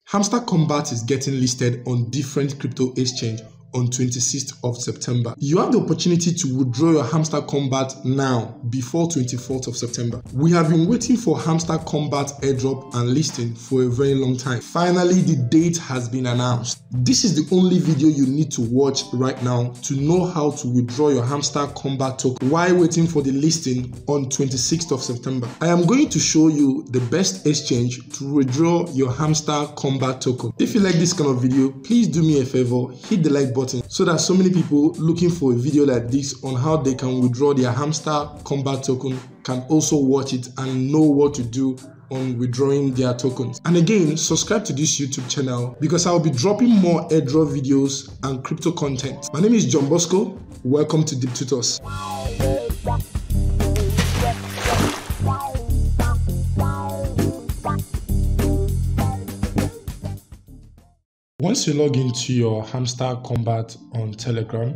Hamster Combat is getting listed on different crypto exchange on 26th of September. You have the opportunity to withdraw your Hamster Combat now before 24th of September. We have been waiting for Hamster Combat airdrop and listing for a very long time. Finally, the date has been announced. This is the only video you need to watch right now to know how to withdraw your Hamster Combat token while waiting for the listing on 26th of September. I am going to show you the best exchange to withdraw your Hamster Combat token. If you like this kind of video, please do me a favor, hit the like button so that so many people looking for a video like this on how they can withdraw their Hamster Combat token can also watch it and know what to do on withdrawing their tokens. And again, subscribe to this YouTube channel because I'll be dropping more airdrop videos and crypto content. My name is John Bosco. Welcome to Deep Tutors. Once you log into your Hamster Combat on Telegram,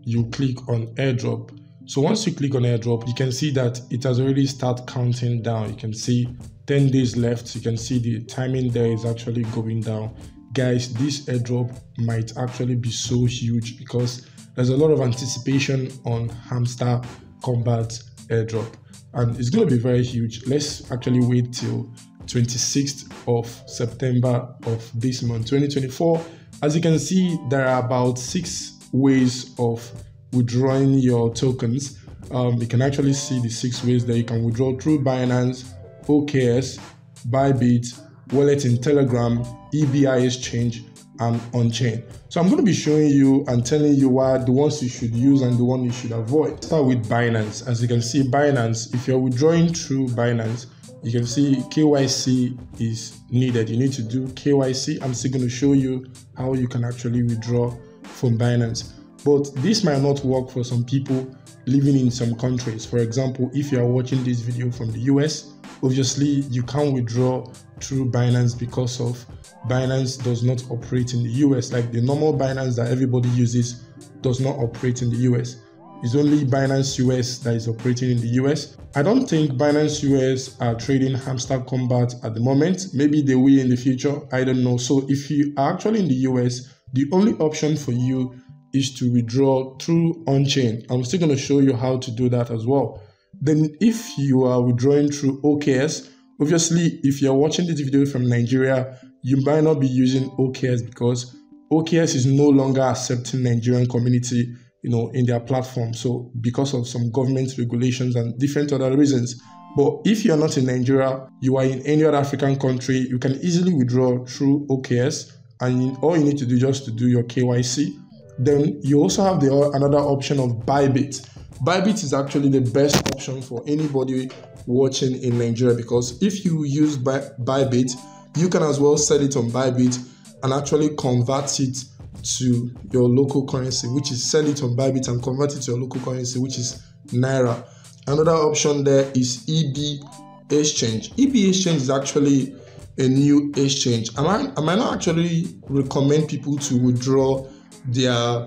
you click on Airdrop. So once you click on Airdrop, you can see that it has already started counting down. You can see 10 days left. You can see the timing there is actually going down. Guys, this airdrop might actually be so huge because there's a lot of anticipation on Hamster Combat airdrop. And it's going to be very huge. Let's actually wait till 26th of September of this month 2024. As you can see, there are about 6 ways of withdrawing your tokens. You can actually see the 6 ways that you can withdraw through Binance, OKS, Bybit, wallet in Telegram, EBI exchange, and on-chain. So I'm going to be showing you and telling you what the ones you should use and the one you should avoid. Start with Binance. As you can see, Binance, if you're withdrawing through Binance, you can see KYC is needed. You need to do KYC. I'm still going to show you how you can actually withdraw from Binance. But this might not work for some people living in some countries. For example, if you are watching this video from the US, obviously you can't withdraw through Binance because of Binance does not operate in the US. Like the normal Binance that everybody uses does not operate in the US. It's only Binance US that is operating in the US. I don't think Binance US are trading Hamster Combat at the moment. Maybe they will in the future. I don't know. So if you are actually in the US, the only option for you is to withdraw through on-chain. I'm still going to show you how to do that as well. Then if you are withdrawing through OKS, obviously if you're watching this video from Nigeria, you might not be using OKS because OKS is no longer accepting Nigerian community in their platform. So because of some government regulations and different other reasons. But if you're not in Nigeria, you are in any other African country, you can easily withdraw through OKS, and all you need to do just to do your KYC. Then you also have another option of Bybit. Bybit is actually the best option for anybody watching in Nigeria because if you use Bybit, you can as well sell it on Bybit and actually convert it to your local currency, which is sell it on Bybit and convert it to your local currency, which is Naira. Another option there is EB exchange. EB exchange is actually a new exchange. I might not actually recommend people to withdraw their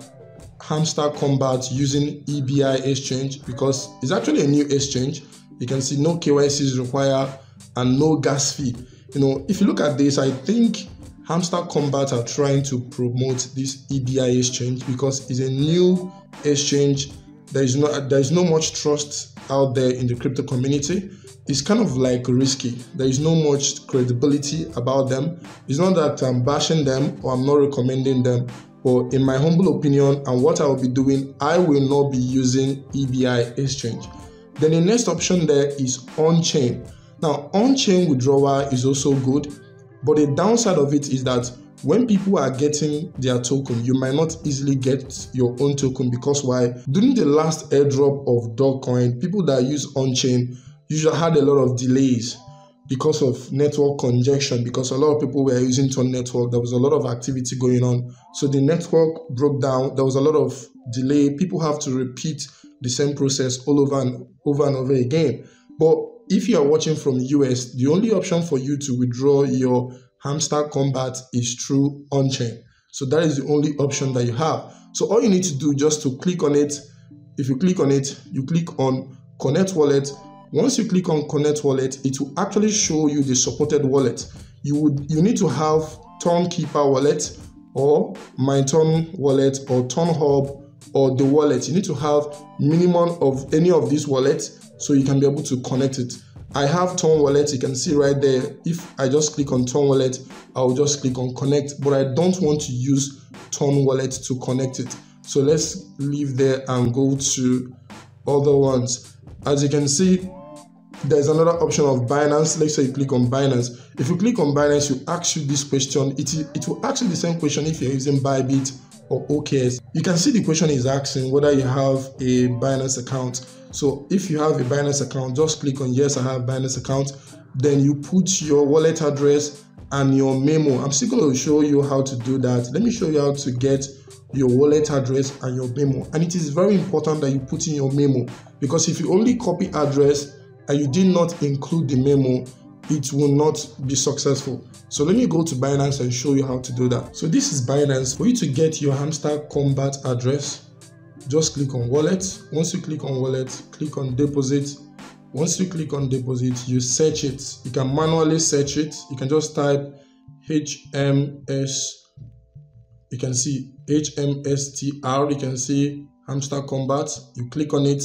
Hamster Combat using EBI exchange because it's actually a new exchange. You can see no KYC is required and no gas fee. If you look at this, I think Hamster Combat are trying to promote this EBI exchange because it's a new exchange. There is no much trust out there in the crypto community. It's kind of like risky. There is no much credibility about them. It's not that I'm bashing them or I'm not recommending them, but in my humble opinion and what I will be doing, I will not be using EBI exchange. Then the next option there is on-chain. Now, on-chain withdrawal is also good, but the downside of it is that when people are getting their token, you might not easily get your own token because why? During the last airdrop of Dogecoin, people that use on-chain usually had a lot of delays because of network congestion, because a lot of people were using Ton network. There was a lot of activity going on. So the network broke down. There was a lot of delay. People have to repeat the same process all over and over again. But if you are watching from US, the only option for you to withdraw your Hamster Combat is through on-chain. So that is the only option that you have. So all you need to do just to click on it. If you click on it, you click on Connect Wallet. Once you click on Connect Wallet, it will actually show you the supported wallet. You need to have Keeper wallet or my Ton wallet or Ton Hub or the wallet. You need to have minimum of any of these wallets so you can be able to connect it. I have Ton wallet, you can see right there. If I just click on Ton wallet, I'll just click on connect, but I don't want to use Ton wallet to connect it. So let's leave there and go to other ones. As you can see, there's another option of Binance. Let's say you click on Binance. If you click on Binance, you ask you this question. It will ask you the same question if you're using Bybit or OKS. You can see the question is asking whether you have a Binance account. So if you have a Binance account, just click on yes, I have Binance account. Then you put your wallet address and your memo. I'm still going to show you how to do that. Let me show you how to get your wallet address and your memo. And it is very important that you put in your memo, because if you only copy address and you did not include the memo, it will not be successful. So let me go to Binance and show you how to do that. So this is Binance. For you to get your Hamster Combat address, just click on wallet. Once you click on wallet, click on deposit. Once you click on deposit, you search it. You can manually search it. You can just type HMS. You can see HMSTR. You can see Hamster Combat. You click on it.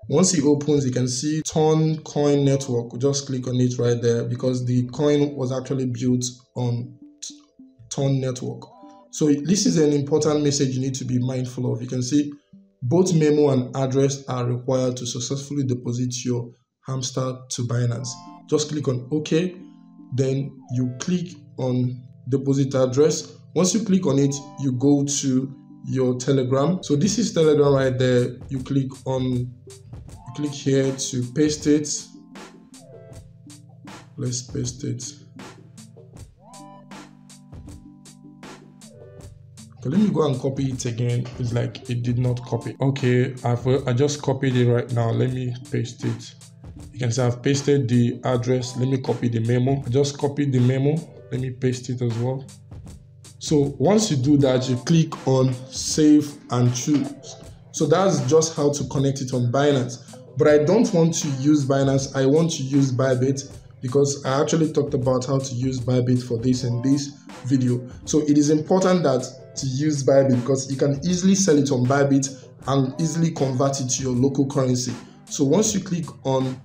Once it opens, you can see Ton Coin Network. Just click on it right there, because the coin was actually built on Ton Network. So this is an important message you need to be mindful of. You can see both memo and address are required to successfully deposit your Hamster to Binance. Just click on OK. Then you click on deposit address. Once you click on it, you go to your Telegram. So this is Telegram right there. You click here to paste it. Let's paste it. Okay, let me go and copy it again. It's like it did not copy. Okay, I just copied it right now. Let me paste it. You can see I've pasted the address. Let me copy the memo. I just copied the memo. Let me paste it as well. So once you do that, you click on save and choose. So that's just how to connect it on Binance. But I don't want to use Binance. I want to use Bybit, because I actually talked about how to use Bybit for this in this video. So it is important that to use Bybit, because you can easily sell it on Bybit and easily convert it to your local currency. So once you click on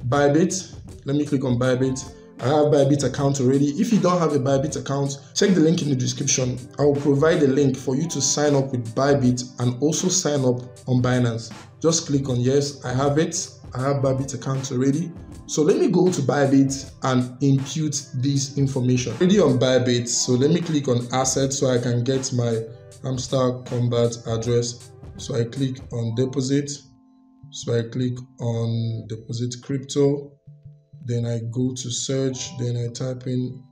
Bybit, let me click on Bybit. I have Bybit account already. If you don't have a Bybit account, check the link in the description. I will provide a link for you to sign up with Bybit and also sign up on Binance. Just click on yes, I have it. I have Bybit account already. So let me go to Bybit and impute this information. Already on Bybit, so let me click on assets so I can get my Hamster Combat address. So I click on deposit. So I click on deposit crypto. Then I go to search, then I type in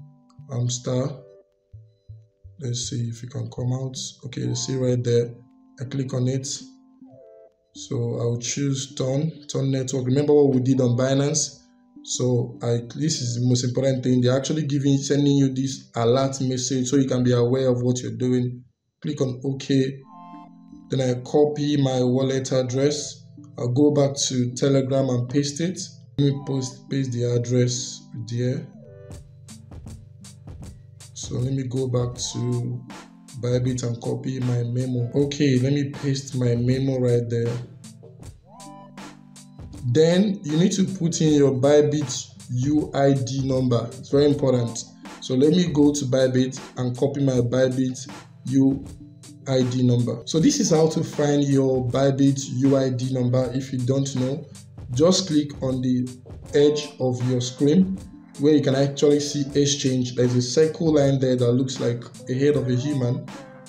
Hamster. Let's see if it can come out. Okay, you see right there. I click on it. So I'll choose Ton Network. Remember what we did on Binance? So this is the most important thing. They're actually sending you this alert message so you can be aware of what you're doing. Click on OK. Then I copy my wallet address. I'll go back to Telegram and paste it. Let me paste the address there. So let me go back to Bybit and copy my memo. Okay, let me paste my memo right there. Then you need to put in your Bybit UID number. It's very important. So let me go to Bybit and copy my Bybit UID number. So this is how to find your Bybit UID number. If you don't know, just click on the edge of your screen where you can actually see exchange. There's a circle line there that looks like a head of a human,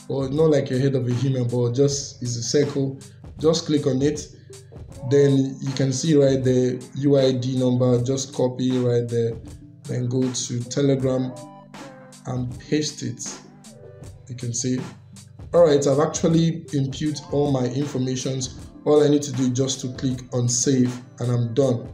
or not like a head of a human, but just is a circle. Just click on it. Then you can see right there UID number. Just copy right there. Then go to Telegram and paste it. You can see. All right, I've actually input all my informations. All I need to do is just to click on save and I'm done.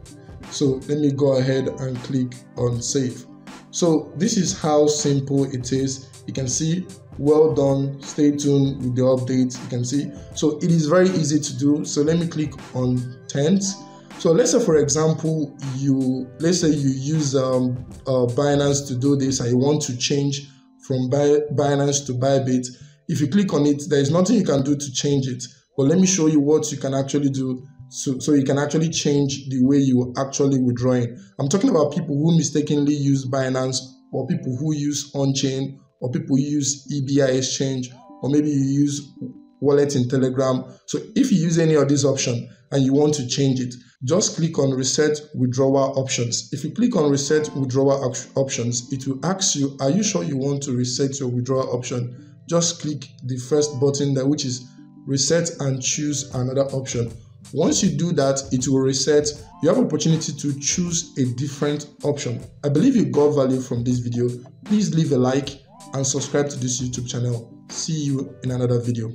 So let me go ahead and click on save. So this is how simple it is. You can see, well done, stay tuned with the updates. You can see, so it is very easy to do. So let me click on tents. So let's say, for example, let's say you use Binance to do this and you want to change from Binance to Bybit. If you click on it, there is nothing you can do to change it. But let me show you what you can actually do so you can actually change the way you are actually withdrawing. I'm talking about people who mistakenly use Binance, or people who use on-chain, or people who use EBI exchange, or maybe you use wallet in Telegram. So if you use any of these options and you want to change it, just click on reset withdrawal options. If you click on reset withdrawal options, it will ask you, are you sure you want to reset your withdrawal option? Just click the first button there, which is reset, and choose another option. Once you do that, it will reset. You have opportunity to choose a different option. I believe you got value from this video. Please leave a like and subscribe to this YouTube channel. See you in another video.